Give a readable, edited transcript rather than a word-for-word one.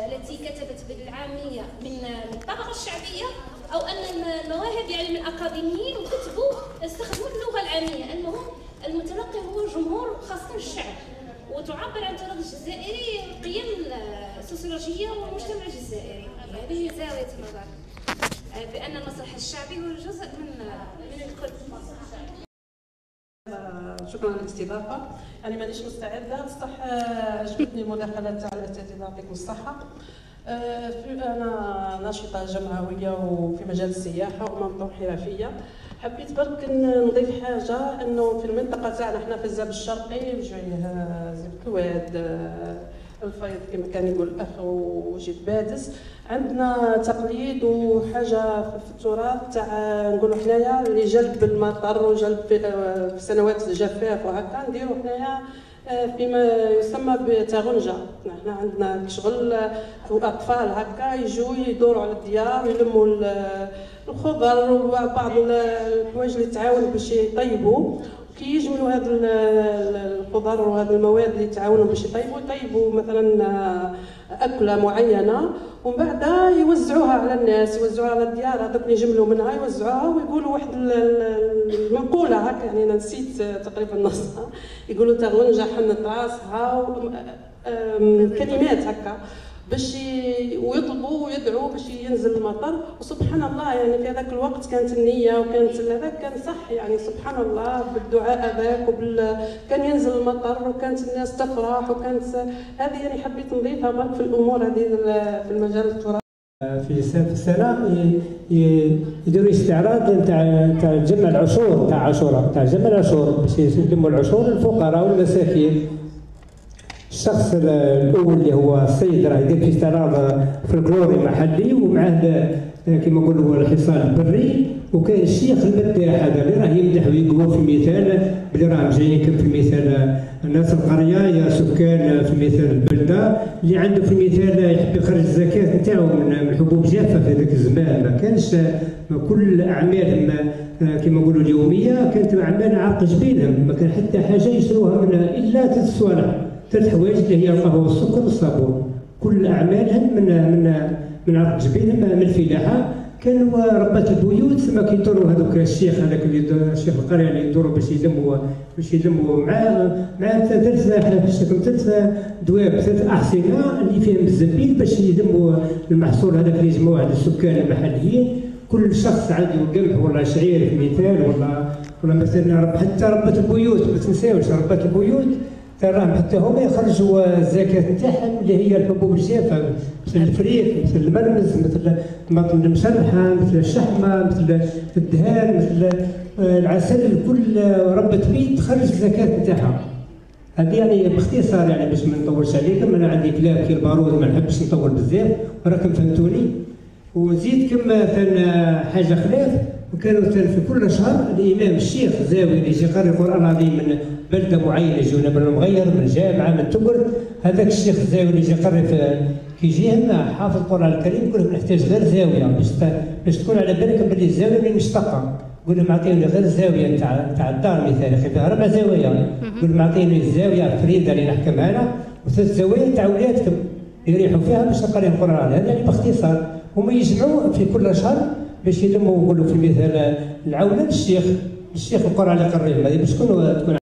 التي كتبت بالعاميه من الطبقه الشعبيه، او ان المواهب يعني من اكاديميين وكتبوا استخدموا اللغه العاميه. المهم المتلقي هو جمهور خاصه الشعب، وتعبر عن التراث الجزائري القيم السوسيولوجيه والمجتمع الجزائري. هذه زاويه النظر بان المسرح الشعبي هو جزء من الكل. شكرا على الاستضافه. يعني مانيش مستعده بصح عجبتني المداخله تاع الاساتذه يعطيكم الصحه. انا ناشطه جمعويه وفي مجال السياحه ومنظومه حرفيه. حبيت برك نضيف حاجه، انه في المنطقه تاعنا حنا في الزاب الشرقي بجويه زبد الواد الفيض كما كان يقول الاخ وجيت بادس، عندنا تقليد وحاجه في التراث تاع نقولوا حنايا اللي جلب المطر وجلب في سنوات الجفاف وهكا نديروا حنايا فيما يسمى بتاغنجه. حنا عندنا شغل اطفال هكا يجوا يدوروا على الديار ويلموا الخضر وبعض الحوايج اللي تعاون باش يطيبوا. كي يجملوا هذا الخضر وهذه المواد اللي تعاونوا باش يطيبوا مثلا اكله معينه، ومن بعد يوزعوها على الناس، يوزعوها على الديار هذوك اللي يجملوا منها يوزعوها ويقولوا واحد المقوله هكا. يعني انا نسيت تقريبا نصها، يقولوا تغنجه حنت راسها كلمات هكا باش ويطلبوا ويدعوا باش ينزل المطر. وسبحان الله يعني في هذاك الوقت كانت النيه وكانت هذاك كان صح، يعني سبحان الله بالدعاء هذاك كان ينزل المطر وكانت الناس تفرح، وكانت هذه يعني حبيت نضيفها برك في الامور هذه في المجال التراثي. في السنه يديروا استعراض تاع جمع العشور تاع عاشوراء، تاع جمع العشور باش يلموا العشور للفقراء والمساكين. الشخص الاول اللي هو السيد راه يدير في استعراض فلكلوري محلي، ومعاه كما نقولوا الحصان البري، وكاين الشيخ المداح هذا اللي راه يمدح ويقول في مثال بلي راهم جايين كم في المثال الناس القريه يا سكان في مثال البلده اللي عنده في المثال يحب يخرج الزكاه نتاعو من الحبوب جافه في ذاك الزمان. ما كانش كل اعمالهم كما نقولوا اليوميه كانت اعمال عرق جبينهم، ما كان حتى حاجه يشروها منها الا 3 صوالح 3 حوايج اللي هي القهوه والسكر والصابون. كل اعمالهم من عرق جبينهم من الفلاحه. كانوا ربات البيوت ثم كيدوروا هذوك الشيخ هذاك اللي الشيخ القريه اللي يدوروا باش يلموا مع 3 دواب 3 احصنه اللي فيهم الزنبيل باش يلموا المحصول هذاك اللي يجمعوه عند السكان المحليين. كل شخص عنده قمح ولا شعير في مثال ولا مثلا حتى ربات البيوت ما تنساوش ربات البيوت تراهم حتى هما يخرجوا الزكاه نتاعهم اللي هي الحبوب الجافه مثل الفريك مثل المرمز مثل الطماطم المشرحه مثل الشحمه مثل الدهان مثل العسل. كل ربة بيت تخرج الزكاه نتاعها. هذه يعني باختصار يعني باش ما نطولش عليكم. انا عندي كلام كي البارود ما نحبش نطول بزاف وراكم فهمتوني. وزيد كما ثاني حاجه خلاف، وكانوا في كل شهر الامام الشيخ الزاوي اللي يجي يقري القران العظيم من بلده معينه يجونا من المغير من جامعه من تبر، هذاك الشيخ الزاوي اللي يجي يقري كي يجيهم حافظ القران الكريم يقول لهم نحتاج غير زاويه باش تكون على بالك بلي الزاويه اللي مشتقه. يقول لهم اعطيني غير زاويه تاع الدار مثال اخي فيها 4 زوايا، يقول لهم اعطيني الزاويه فريده اللي نحكمها انا و3 زوايا تاع ولادكم يريحوا فيها باش نقري القران. هذا يعني باختصار. هما يجمعوا في كل شهر باش يلموا يقولوا في مثال العوله للشيخ القران اللي يقريهم هذه باش تكون